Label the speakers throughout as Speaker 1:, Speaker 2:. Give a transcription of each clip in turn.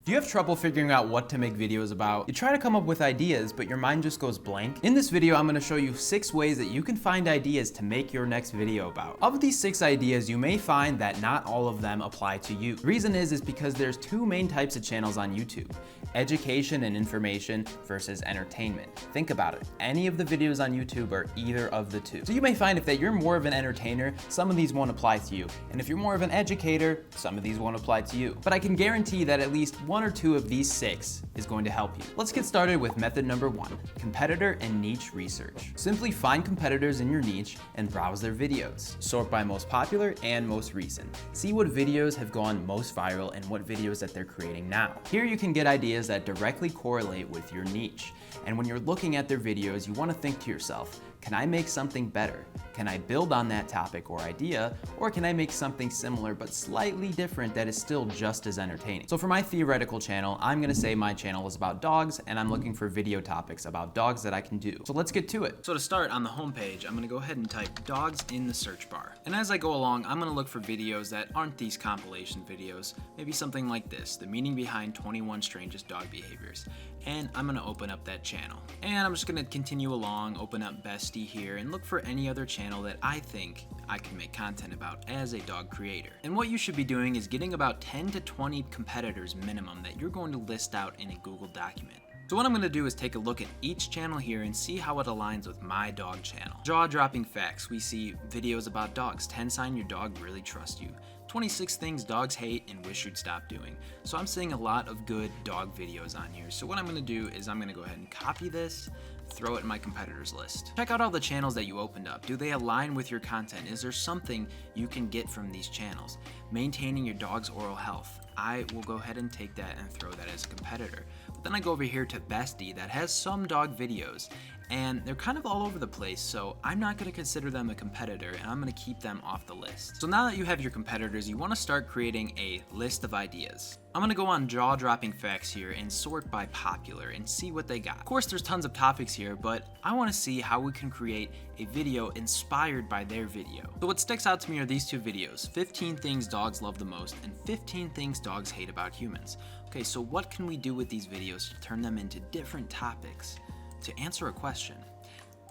Speaker 1: Do you have trouble figuring out what to make videos about? You try to come up with ideas, but your mind just goes blank? In this video, I'm going to show you 6 ways that you can find ideas to make your next video about. Of these 6 ideas, you may find that not all of them apply to you. The reason is because there's 2 main types of channels on YouTube: education and information versus entertainment. Think about it. Any of the videos on YouTube are either of the 2. So you may find that you're more of an entertainer, some of these won't apply to you. And if you're more of an educator, some of these won't apply to you. But I can guarantee that at least 1 or 2 of these 6 is going to help you. Let's get started with method number 1, competitor and niche research. Simply find competitors in your niche and browse their videos. Sort by most popular and most recent. See what videos have gone most viral and what videos that they're creating now. Here you can get ideas that directly correlate with your niche. And when you're looking at their videos, you want to think to yourself, can I make something better? Can I build on that topic or idea? Or can I make something similar but slightly different that is still just as entertaining? So for my theoretical channel, I'm gonna say my channel is about dogs and I'm looking for video topics about dogs that I can do. So let's get to it. So to start, on the homepage, I'm gonna go ahead and type dogs in the search bar. And as I go along, I'm gonna look for videos that aren't these compilation videos. Maybe something like this, the meaning behind 21 strangest dog behaviors. And I'm gonna open up that channel. And I'm just gonna continue along, open up Bestie here, and look for any other channel that I think I can make content about as a dog creator. And what you should be doing is getting about 10 to 20 competitors minimum that you're going to list out in a Google document. So what I'm going to do is take a look at each channel here and see how it aligns with my dog channel. Jaw-dropping facts. We see videos about dogs. 10 signs your dog really trusts you. 26 things dogs hate and wish you'd stop doing. So I'm seeing a lot of good dog videos on here. So what I'm going to do is I'm going to go ahead and copy this, throw it in my competitors list. Check out all the channels that you opened up. Do they align with your content? Is there something you can get from these channels? Maintaining your dog's oral health. I will go ahead and take that and throw that as a competitor. But then I go over here to Bestie that has some dog videos and they're kind of all over the place, so I'm not going to consider them a competitor and I'm going to keep them off the list. So now that you have your competitors, you want to start creating a list of ideas. I'm going to go on jaw-dropping facts here and sort by popular and see what they got. Of course, there's tons of topics here, but I want to see how we can create a video inspired by their video. So what sticks out to me are these 2 videos, 15 things dogs love the most and 15 things dogs hate about humans. Okay, so what can we do with these videos to turn them into different topics? To answer a question,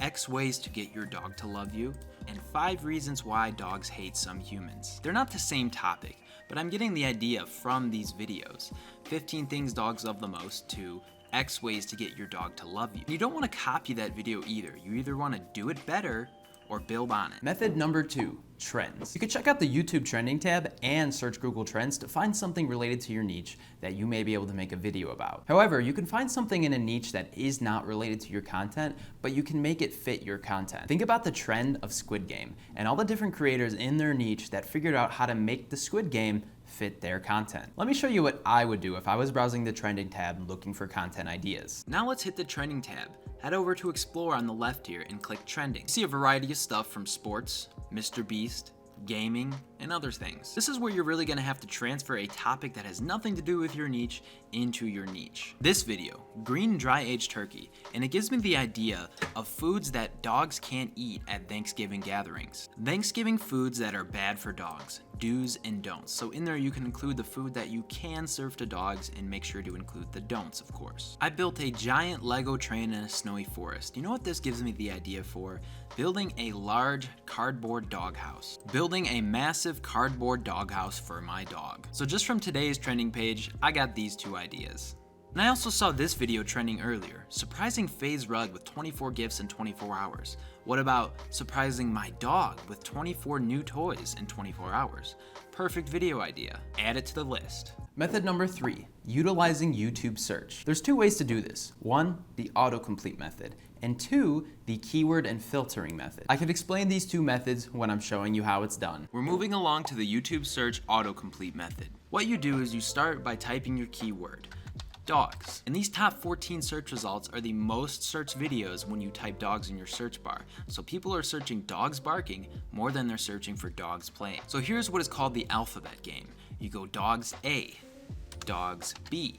Speaker 1: X ways to get your dog to love you, and 5 reasons why dogs hate some humans. They're not the same topic, but I'm getting the idea from these videos. 15 things dogs love the most to X ways to get your dog to love you. You don't want to copy that video either. You either want to do it better or build on it. Method number 2, trends. You can check out the YouTube trending tab and search Google Trends to find something related to your niche that you may be able to make a video about. However, you can find something in a niche that is not related to your content, but you can make it fit your content. Think about the trend of Squid Game and all the different creators in their niche that figured out how to make the Squid Game fit their content. Let me show you what I would do if I was browsing the trending tab looking for content ideas. Now let's hit the trending tab. Head over to Explore on the left here and click trending. See a variety of stuff from sports, Mr. Beast, gaming, and other things. This is where you're really gonna have to transfer a topic that has nothing to do with your niche into your niche. This video, green dry aged turkey, and it gives me the idea of foods that dogs can't eat at Thanksgiving gatherings. Thanksgiving foods that are bad for dogs, do's and don'ts. So in there you can include the food that you can serve to dogs and make sure to include the don'ts, of course. I built a giant Lego train in a snowy forest. You know what this gives me the idea for? Building a large cardboard doghouse. Building a massive cardboard doghouse for my dog. So just from today's trending page, I got these 2 ideas. And I also saw this video trending earlier, surprising Faye's rug with 24 gifts in 24 hours. What about surprising my dog with 24 new toys in 24 hours? Perfect video idea. Add it to the list. Method number 3, utilizing YouTube search. There's 2 ways to do this. 1, the autocomplete method, and 2, the keyword and filtering method. I can explain these 2 methods when I'm showing you how it's done. We're moving along to the YouTube search autocomplete method. What you do is you start by typing your keyword, dogs. And these top 14 search results are the most searched videos when you type dogs in your search bar. So people are searching dogs barking more than they're searching for dogs playing. So here's what is called the alphabet game. You go dogs A, dogs B,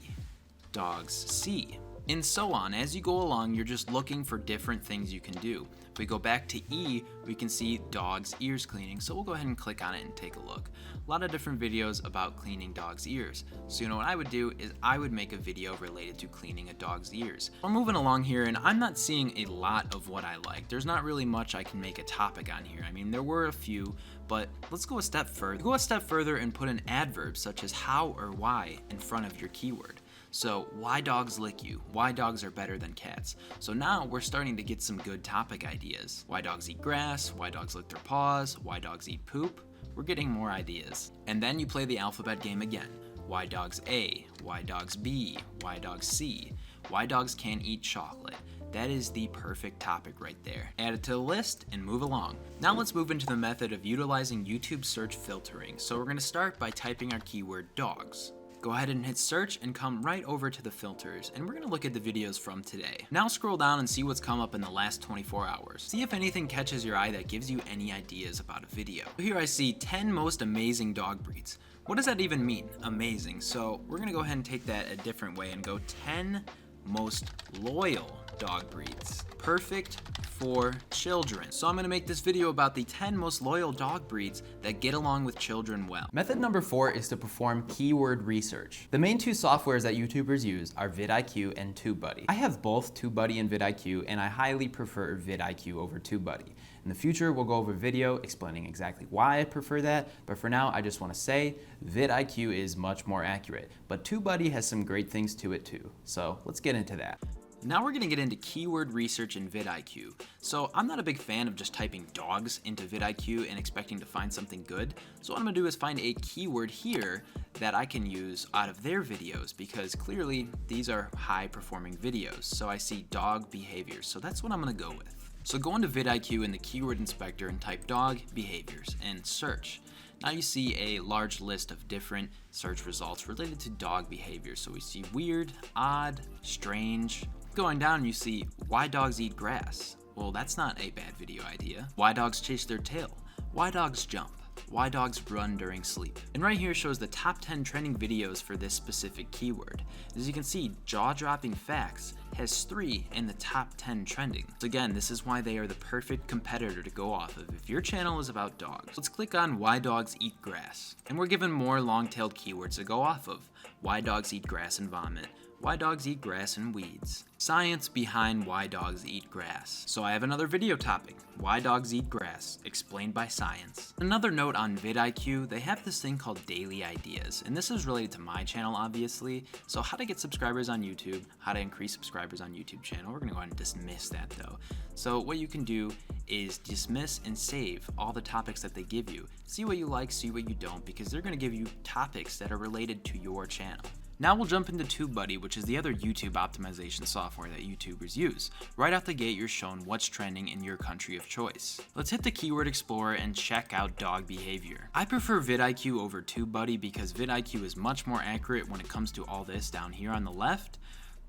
Speaker 1: dogs C, and so on. As you go along, you're just looking for different things you can do. If we go back to E, we can see dog's ears cleaning, so we'll go ahead and click on it and take a look. A lot of different videos about cleaning dog's ears. So what I would do is I would make a video related to cleaning a dog's ears. We're moving along here, and I'm not seeing a lot of what I like. There's not really much I can make a topic on here. I mean, there were a few, but let's go a step further. Go a step further and put an adverb such as how or why in front of your keyword. So why dogs lick you, why dogs are better than cats. So now we're starting to get some good topic ideas. Why dogs eat grass, why dogs lick their paws, why dogs eat poop. We're getting more ideas. And then you play the alphabet game again. Why dogs A, why dogs B, why dogs C, why dogs can't eat chocolate. That is the perfect topic right there. Add it to the list and move along. Now let's move into the method of utilizing YouTube search filtering. So we're gonna start by typing our keyword dogs. Go ahead and hit search and come right over to the filters, and we're gonna look at the videos from today. Now scroll down and see what's come up in the last 24 hours. See if anything catches your eye that gives you any ideas about a video. Here I see 10 most amazing dog breeds. What does that even mean, amazing? So we're gonna go ahead and take that a different way and go 10 most loyal dog breeds. Perfect for children. So I'm gonna make this video about the 10 most loyal dog breeds that get along with children well. Method number 4 is to perform keyword research. The main two softwares that YouTubers use are vidIQ and TubeBuddy. I have both TubeBuddy and vidIQ, and I highly prefer vidIQ over TubeBuddy. In the future, we'll go over a video explaining exactly why I prefer that, but for now, I just wanna say vidIQ is much more accurate, but TubeBuddy has some great things to it too. So let's get into that. Now we're gonna get into keyword research in vidIQ. So I'm not a big fan of just typing dogs into vidIQ and expecting to find something good. So what I'm gonna do is find a keyword here that I can use out of their videos, because clearly these are high performing videos. So I see dog behaviors, so that's what I'm gonna go with. So go into vidIQ in the keyword inspector and type dog behaviors and search. Now you see a large list of different search results related to dog behaviors. So we see weird, odd, strange. Going down, you see why dogs eat grass. Well, that's not a bad video idea. Why dogs chase their tail. Why dogs jump. Why dogs run during sleep. And right here shows the top 10 trending videos for this specific keyword. As you can see, jaw-dropping facts has 3 in the top 10 trending. So again, this is why they are the perfect competitor to go off of if your channel is about dogs. Let's click on why dogs eat grass. And we're given more long-tailed keywords to go off of. Why dogs eat grass and vomit. Why dogs eat grass and weeds. Science behind why dogs eat grass. So I have another video topic, why dogs eat grass, explained by science. Another note on vidIQ, they have this thing called daily ideas, and this is related to my channel obviously. So how to get subscribers on YouTube, how to increase subscribers on YouTube channel. We're gonna go ahead and dismiss that though. So what you can do is dismiss and save all the topics that they give you. See what you like, see what you don't, because they're gonna give you topics that are related to your channel. Now we'll jump into TubeBuddy, which is the other YouTube optimization software that YouTubers use. Right out the gate, you're shown what's trending in your country of choice. Let's hit the Keyword Explorer and check out dog behavior. I prefer vidIQ over TubeBuddy because vidIQ is much more accurate when it comes to all this down here on the left.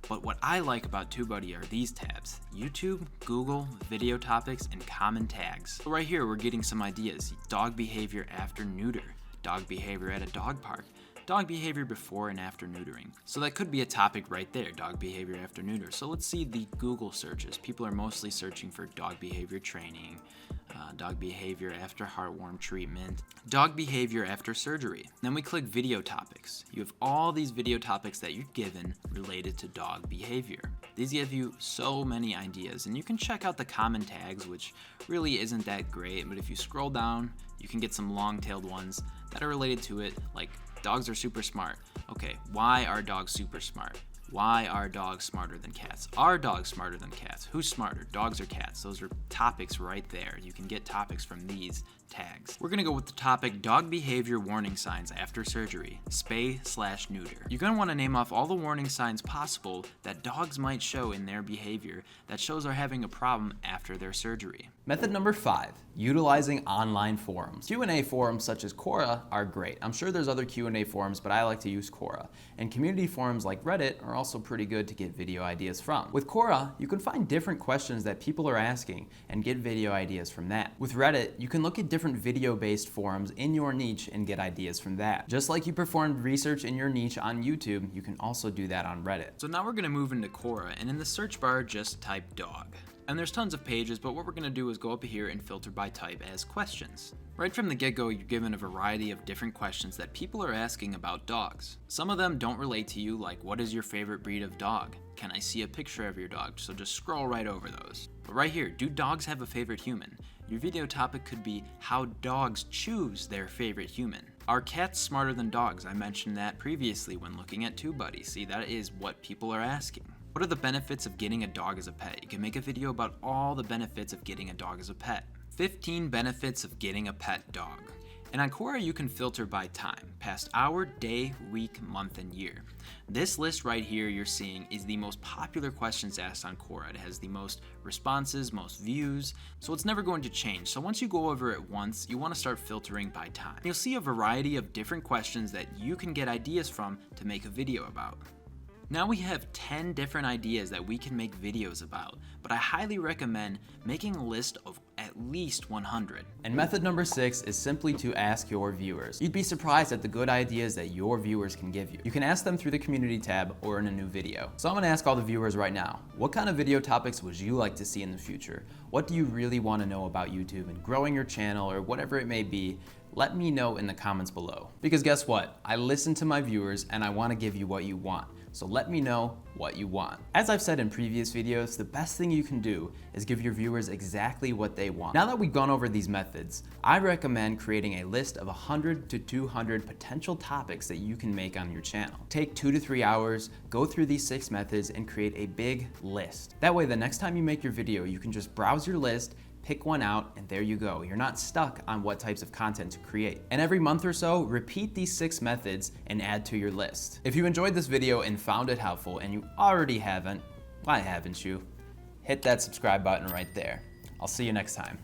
Speaker 1: But what I like about TubeBuddy are these tabs: YouTube, Google, video topics, and common tags. So right here, we're getting some ideas. Dog behavior after neuter, dog behavior at a dog park, dog behavior before and after neutering. So that could be a topic right there, dog behavior after neuter. So let's see the Google searches. People are mostly searching for dog behavior training, dog behavior after heartworm treatment, dog behavior after surgery. Then we click video topics. You have all these video topics that you're given related to dog behavior. These give you so many ideas, and you can check out the common tags, which really isn't that great, but if you scroll down, you can get some long-tailed ones that are related to it, like dogs are super smart. Okay, why are dogs super smart? Why are dogs smarter than cats? Are dogs smarter than cats? Who's smarter, dogs or cats? Those are topics right there. You can get topics from these tags. We're gonna go with the topic dog behavior warning signs after surgery, spay/neuter. You're gonna wanna name off all the warning signs possible that dogs might show in their behavior that shows they're having a problem after their surgery. Method number 5, utilizing online forums. Q&A forums such as Quora are great. I'm sure there's other Q&A forums, but I like to use Quora. And community forums like Reddit are also pretty good to get video ideas from. With Quora, you can find different questions that people are asking and get video ideas from that. With Reddit, you can look at different video-based forums in your niche and get ideas from that. Just like you performed research in your niche on YouTube, you can also do that on Reddit. So now we're gonna move into Quora, and in the search bar, just type dog. And there's tons of pages, but what we're gonna do is go up here and filter by type as questions. Right from the get-go, you're given a variety of different questions that people are asking about dogs. Some of them don't relate to you, like what is your favorite breed of dog? Can I see a picture of your dog? So just scroll right over those. But right here, do dogs have a favorite human? Your video topic could be how dogs choose their favorite human. Are cats smarter than dogs? I mentioned that previously when looking at TubeBuddy. See, that is what people are asking. What are the benefits of getting a dog as a pet? You can make a video about all the benefits of getting a dog as a pet. 15 benefits of getting a pet dog. And on Quora, you can filter by time, past hour, day, week, month, and year. This list right here you're seeing is the most popular questions asked on Quora. It has the most responses, most views, so it's never going to change. So once you go over it once, you want to start filtering by time. You'll see a variety of different questions that you can get ideas from to make a video about. Now we have 10 different ideas that we can make videos about, but I highly recommend making a list of at least 100. And method number 6 is simply to ask your viewers. You'd be surprised at the good ideas that your viewers can give you. You can ask them through the community tab or in a new video. So I'm gonna ask all the viewers right now, what kind of video topics would you like to see in the future? What do you really wanna know about YouTube and growing your channel or whatever it may be? Let me know in the comments below. Because guess what? I listen to my viewers and I wanna give you what you want. So let me know what you want. As I've said in previous videos, the best thing you can do is give your viewers exactly what they want. Now that we've gone over these methods, I recommend creating a list of 100 to 200 potential topics that you can make on your channel. Take 2 to 3 hours, go through these 6 methods and create a big list. That way, the next time you make your video, you can just browse your list, pick one out, and there you go. You're not stuck on what types of content to create. And every month or so, repeat these 6 methods and add to your list. If you enjoyed this video and found it helpful, and you already haven't, why haven't you? Hit that subscribe button right there. I'll see you next time.